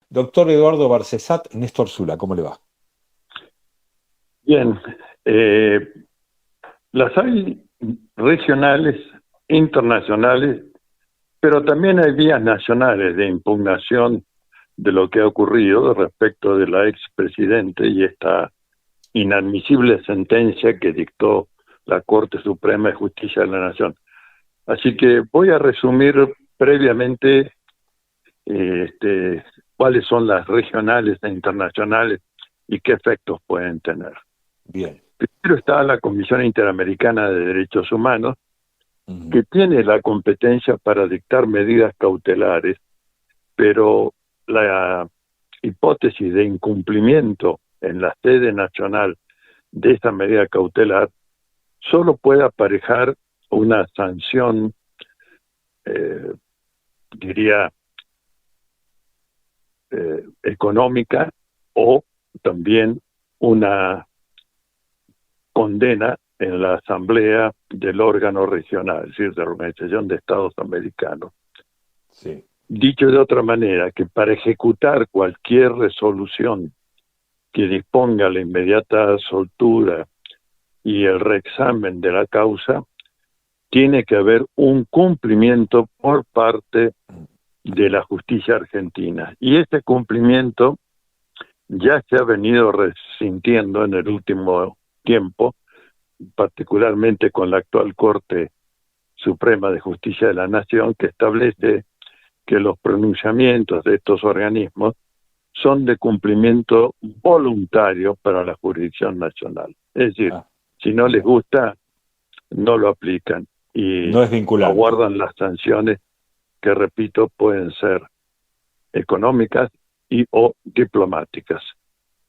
Doctor Eduardo Barcesat, Néstor Zula, ¿cómo le va? Bien, eh, las hay regionales, internacionales, pero también hay vías nacionales de impugnación de lo que ha ocurrido respecto de la expresidente y esta inadmisible sentencia que dictó la Corte Suprema de Justicia de la Nación. Así que voy a resumir previamente cuáles son las regionales e internacionales y qué efectos pueden tener. Bien. Primero está la Comisión Interamericana de Derechos Humanos, Ujú. que tiene la competencia para dictar medidas cautelares, pero la hipótesis de incumplimiento en la sede nacional de esa medida cautelar solo puede aparejar una sanción, eh, diría, económica o también una condena en la asamblea del órgano regional, es decir, de la Organización de Estados Americanos. Sí. Dicho de otra manera, que para ejecutar cualquier resolución que disponga la inmediata soltura y el reexamen de la causa, tiene que haber un cumplimiento por parte de la justicia argentina. Y ese cumplimiento ya se ha venido resintiendo en el último tiempo, particularmente con la actual Corte Suprema de Justicia de la Nación, que establece que los pronunciamientos de estos organismos son de cumplimiento voluntario para la jurisdicción nacional. Es decir, Ah, si no les bien. gusta, no lo aplican y No es vinculante. aguardan las sanciones que, repito, pueden ser económicas y o diplomáticas,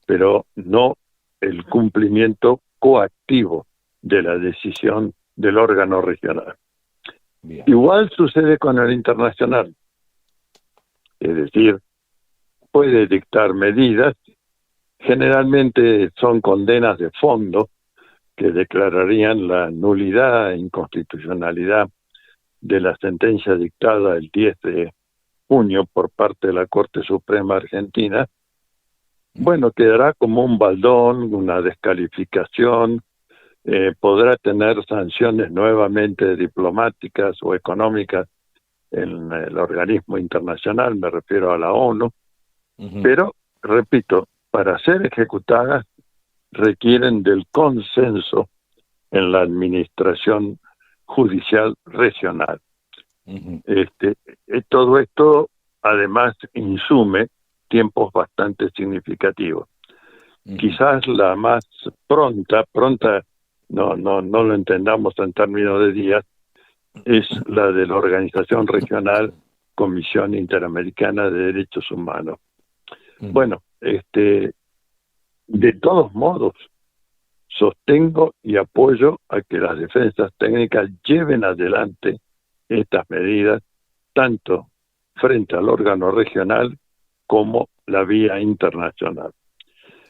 pero no el cumplimiento coactivo de la decisión del órgano regional. Bien. Igual sucede con el internacional, es decir, puede dictar medidas, generalmente son condenas de fondo que declararían la nulidad e inconstitucionalidad de la sentencia dictada el 10 de junio por parte de la Corte Suprema Argentina. Ujú. Bueno, quedará como un baldón, una descalificación, podrá tener sanciones nuevamente diplomáticas o económicas en el organismo internacional, me refiero a la ONU, Ujú. pero, repito, para ser ejecutadas requieren del consenso en la administración judicial regional. Ujú. Este, todo esto además insume tiempos bastante significativos. Ujú. Quizás la más pronta, no lo entendamos en términos de días, es la de la Organización Regional Comisión Interamericana de Derechos Humanos. Ujú. Bueno, de todos modos, sostengo y apoyo a que las defensas técnicas lleven adelante estas medidas, tanto frente al órgano regional como la vía internacional.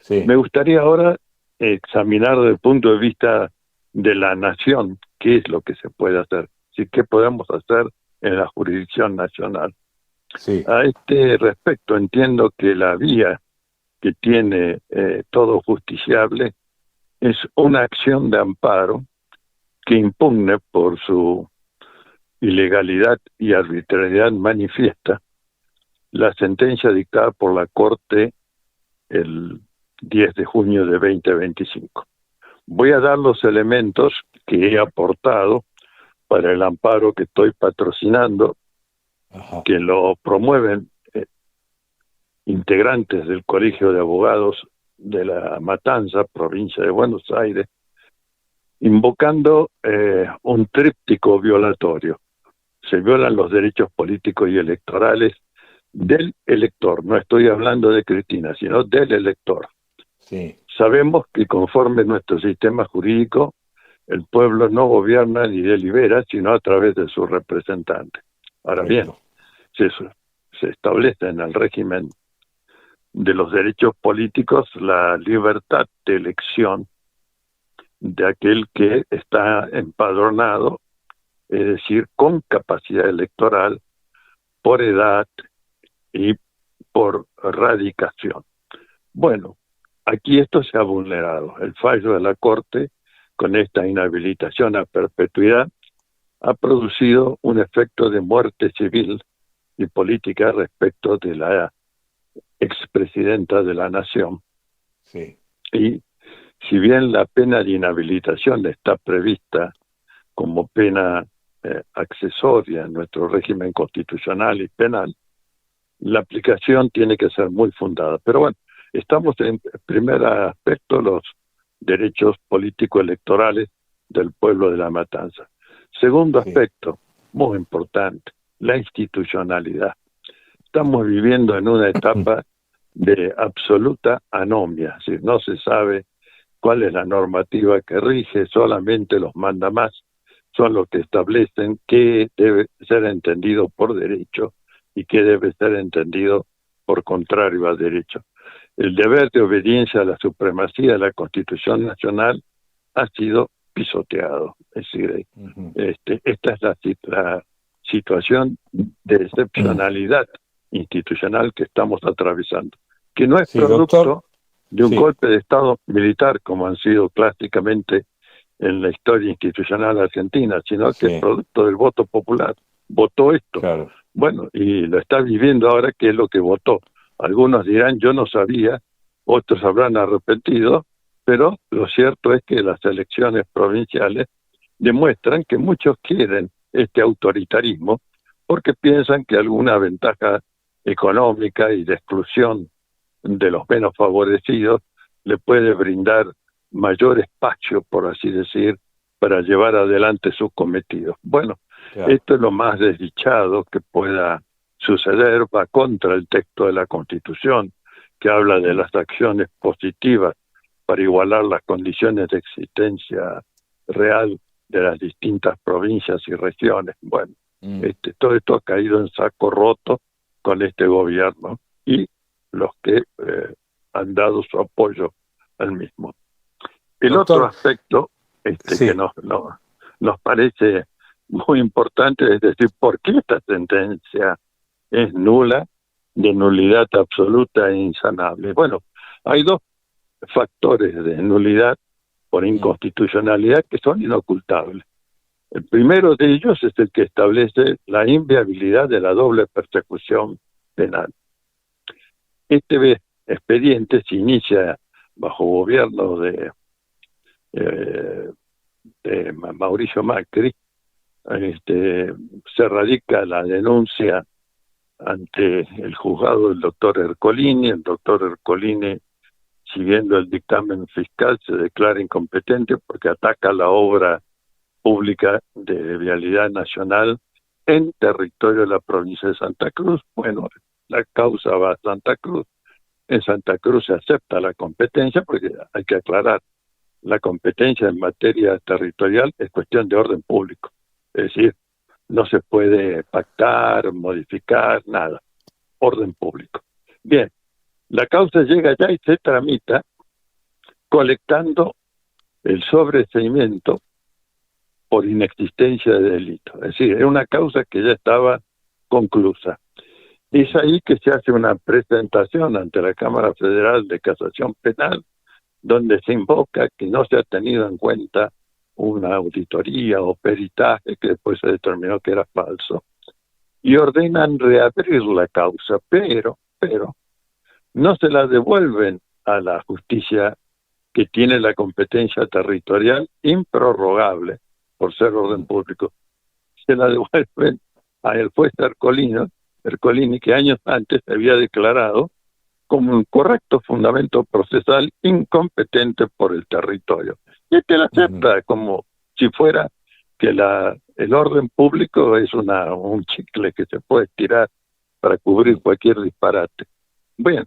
Me Sí. gustaría ahora examinar desde el punto de vista de la nación qué es lo que se puede hacer, si qué podemos hacer en la jurisdicción nacional. Sí. A este respecto entiendo que la vía que tiene todo justiciable es una acción de amparo que impugne por su ilegalidad y arbitrariedad manifiesta la sentencia dictada por la Corte el 10 de junio de 2025. Voy a dar los elementos que he aportado para el amparo que estoy patrocinando, Ajá. que lo promueven integrantes del Colegio de Abogados de La Matanza, provincia de Buenos Aires, invocando un tríptico violatorio. Se violan los derechos políticos y electorales del elector. No estoy hablando de Cristina, sino del elector. Sí. Sabemos que conforme nuestro sistema jurídico, el pueblo no gobierna ni delibera, sino a través de sus representantes. Ahora bien, Correcto. se, se establece en el régimen de los derechos políticos la libertad de elección de aquel que está empadronado, es decir, con capacidad electoral, por edad y por radicación. Bueno, aquí esto se ha vulnerado. El fallo de la Corte, con esta inhabilitación a perpetuidad, ha producido un efecto de muerte civil y política respecto de la expresidenta de la Nación. Sí. Y si bien la pena de inhabilitación está prevista como pena accesoria en nuestro régimen constitucional y penal, la aplicación tiene que ser muy fundada. Pero bueno, estamos en primer aspecto los derechos político-electorales del pueblo de La Matanza. Segundo aspecto, muy importante, la institucionalidad. Estamos viviendo en una etapa de absoluta anomia, es decir, no se sabe cuál es la normativa que rige, solamente los mandamás son los que establecen qué debe ser entendido por derecho y qué debe ser entendido por contrario al derecho. El deber de obediencia a la supremacía de la Constitución Nacional ha sido pisoteado. Es decir, esta es la situación de excepcionalidad institucional que estamos atravesando, que no es producto doctor, de un golpe de Estado militar, como han sido clásicamente en la historia institucional argentina, sino que es producto del voto popular. Votó esto. Claro. Bueno, y lo está viviendo ahora, que es lo que votó. Algunos dirán, yo no sabía, otros habrán arrepentido, pero lo cierto es que las elecciones provinciales demuestran que muchos quieren este autoritarismo porque piensan que alguna ventaja económica y de exclusión de los menos favorecidos le puede brindar mayor espacio, por así decir, para llevar adelante sus cometidos. Bueno, esto es lo más desdichado que pueda suceder, va contra el texto de la Constitución, que habla de las acciones positivas para igualar las condiciones de existencia real de las distintas provincias y regiones. Bueno, todo esto ha caído en saco roto con este gobierno y los que han dado su apoyo al mismo. El otro aspecto que nos parece muy importante es decir, ¿por qué esta sentencia es nula, de nulidad absoluta e insanable? Bueno, hay dos factores de nulidad por inconstitucionalidad que son inocultables. El primero de ellos es el que establece la inviabilidad de la doble persecución penal. Este expediente se inicia bajo gobierno de Mauricio Macri. Se radica la denuncia ante el juzgado del doctor Ercolini. El doctor Ercolini, siguiendo el dictamen fiscal, se declara incompetente porque ataca la obra pública de vialidad nacional en territorio de la provincia de Santa Cruz. Bueno, la causa va a Santa Cruz. En Santa Cruz se acepta la competencia, porque hay que aclarar, la competencia en materia territorial es cuestión de orden público. Es decir, no se puede pactar, modificar, nada. Orden público. Bien, la causa llega allá y se tramita colectando el sobreseimiento por inexistencia de delito. Es decir, es una causa que ya estaba conclusa. Es ahí que se hace una presentación ante la Cámara Federal de Casación Penal, donde se invoca que no se ha tenido en cuenta una auditoría o peritaje que después se determinó que era falso, y ordenan reabrir la causa, pero no se la devuelven a la justicia que tiene la competencia territorial improrrogable por ser orden público. Se la devuelven al juez Ercolini, que años antes se había declarado como un correcto fundamento procesal incompetente por el territorio. Y la acepta como si fuera que el orden público es un chicle que se puede estirar para cubrir cualquier disparate. Bien,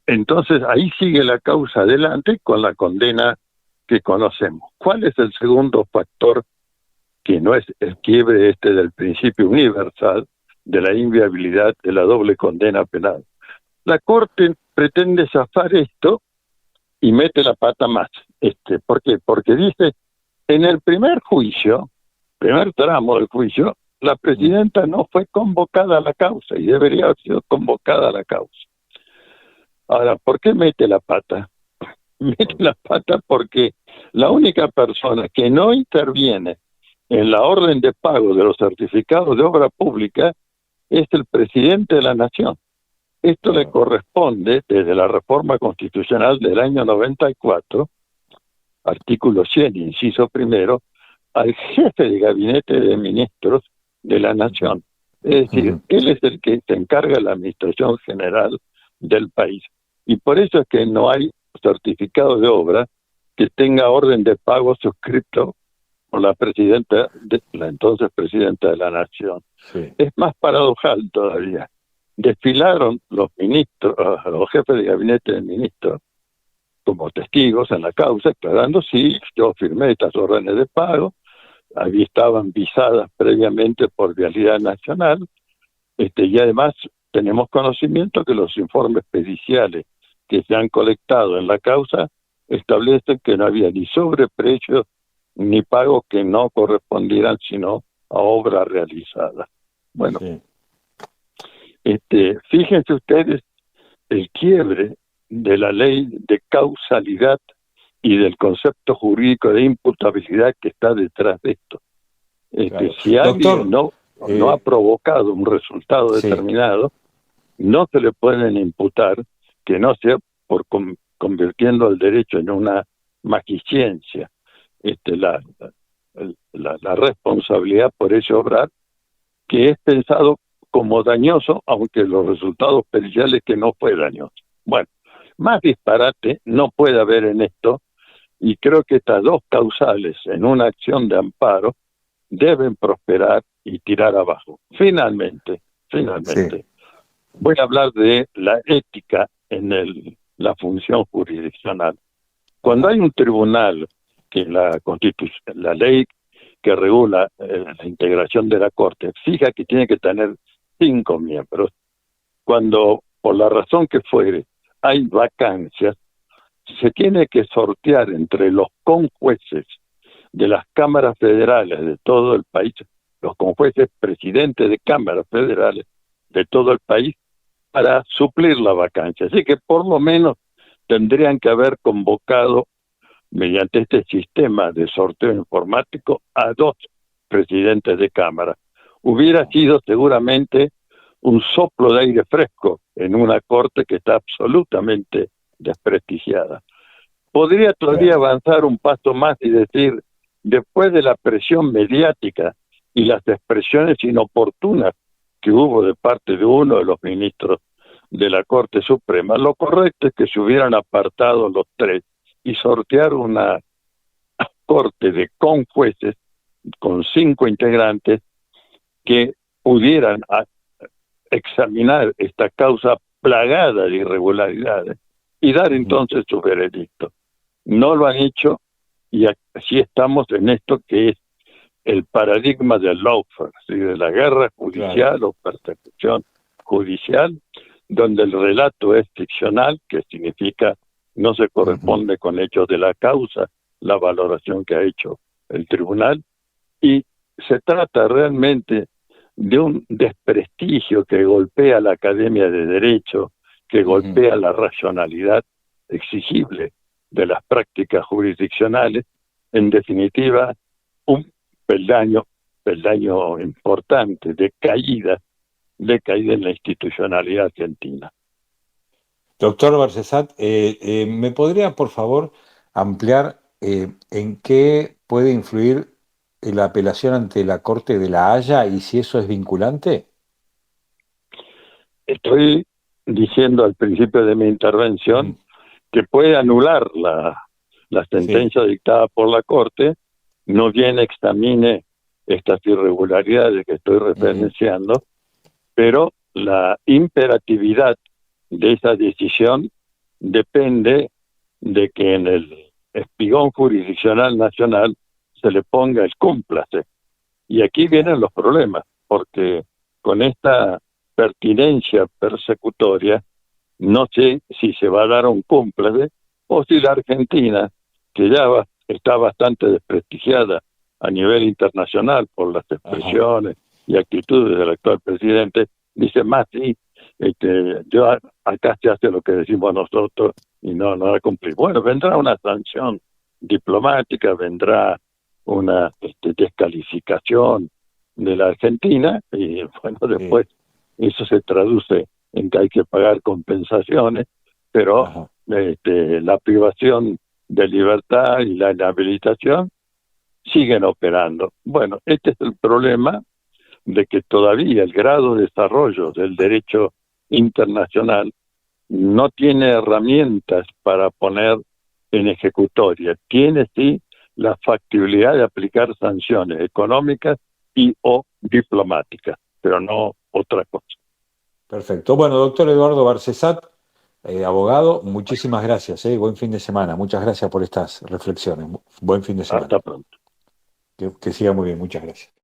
entonces ahí sigue la causa adelante con la condena que conocemos. ¿Cuál es el segundo factor que no es el quiebre del principio universal de la inviabilidad de la doble condena penal? La Corte pretende zafar esto y mete la pata más. ¿Por qué? Porque dice, en el primer tramo del juicio, la presidenta no fue convocada a la causa y debería haber sido convocada a la causa. Ahora, ¿por qué mete la pata? Mete la pata porque la única persona que no interviene en la orden de pago de los certificados de obra pública es el presidente de la Nación. Esto le corresponde desde la reforma constitucional del año 94, artículo 100, inciso primero, al jefe de gabinete de ministros de la Nación. Es decir, él es el que se encarga de la administración general del país. Y por eso es que no hay certificado de obra que tenga orden de pago suscrito por la presidenta, la entonces presidenta de la Nación. Sí. Es más paradojal todavía. Desfilaron los ministros, los jefes de gabinete de ministros, como testigos en la causa, aclarando, sí, yo firmé estas órdenes de pago, ahí estaban visadas previamente por Vialidad Nacional, y además tenemos conocimiento que los informes periciales que se han colectado en la causa establecen que no había ni sobreprecio ni pagos que no correspondieran sino a obra realizada. Bueno, sí. Fíjense ustedes el quiebre de la ley de causalidad y del concepto jurídico de imputabilidad que está detrás de esto. Claro. Si alguien no ha provocado un resultado determinado, no se le pueden imputar que no sea por convirtiendo el derecho en una magiciencia. La responsabilidad por ese obrar, que es pensado como dañoso, aunque los resultados periciales que no fue dañoso. Bueno, más disparate no puede haber en esto, y creo que estas dos causales en una acción de amparo deben prosperar y tirar abajo. Finalmente, sí. Voy a hablar de la ética en la función jurisdiccional. Cuando hay un tribunal, que la ley que regula la integración de la Corte fija que tiene que tener 5 miembros, cuando por la razón que fuere hay vacancias, se tiene que sortear entre los conjueces de las cámaras federales de todo el país, los conjueces presidentes de cámaras federales de todo el país, para suplir la vacancia. Así que por lo menos tendrían que haber convocado, mediante este sistema de sorteo informático, a 2 presidentes de cámara. Hubiera sido seguramente un soplo de aire fresco en una corte que está absolutamente desprestigiada. Podría todavía avanzar un paso más y decir, después de la presión mediática y las expresiones inoportunas que hubo de parte de uno de los ministros de la Corte Suprema, lo correcto es que se hubieran apartado los 3 y sortear una corte de conjueces con 5 integrantes que pudieran examinar esta causa plagada de irregularidades y dar entonces su veredicto. No lo han hecho, y así estamos en esto que es el paradigma del lawfare, ¿sí? De la guerra judicial o persecución judicial, donde el relato es ficcional, que significa no se corresponde con hechos de la causa, la valoración que ha hecho el tribunal, y se trata realmente de un desprestigio que golpea la Academia de Derecho, que golpea la racionalidad exigible de las prácticas jurisdiccionales, en definitiva, un peldaño importante de caída en la institucionalidad argentina. Doctor Barcesat, ¿me podría, por favor, ampliar en qué puede influir la apelación ante la Corte de La Haya y si eso es vinculante? Estoy diciendo al principio de mi intervención que puede anular la sentencia dictada por la Corte, no bien examine estas irregularidades que estoy referenciando, pero la imperatividad de esa decisión depende de que en el espigón jurisdiccional nacional se le ponga el cúmplice. Y aquí vienen los problemas, porque con esta pertinencia persecutoria, no sé si se va a dar un cúmplice o si la Argentina, que ya está bastante desprestigiada a nivel internacional por las expresiones y actitudes del actual presidente, dice más, sí, Acá se hace lo que decimos nosotros y no la cumplimos. Bueno, vendrá una sanción diplomática, vendrá una descalificación de la Argentina y bueno, Sí, después eso se traduce en que hay que pagar compensaciones, pero ajá. la privación de libertad y la inhabilitación siguen operando. Bueno, este es el problema de que todavía el grado de desarrollo del derecho internacional no tiene herramientas para poner en ejecutoria. Tiene sí la factibilidad de aplicar sanciones económicas y o diplomáticas, pero no otra cosa. Perfecto. Bueno, doctor Eduardo Barcesat, abogado, muchísimas gracias. Buen fin de semana. Muchas gracias por estas reflexiones. Buen fin de semana. Hasta pronto. Que siga muy bien. Muchas gracias.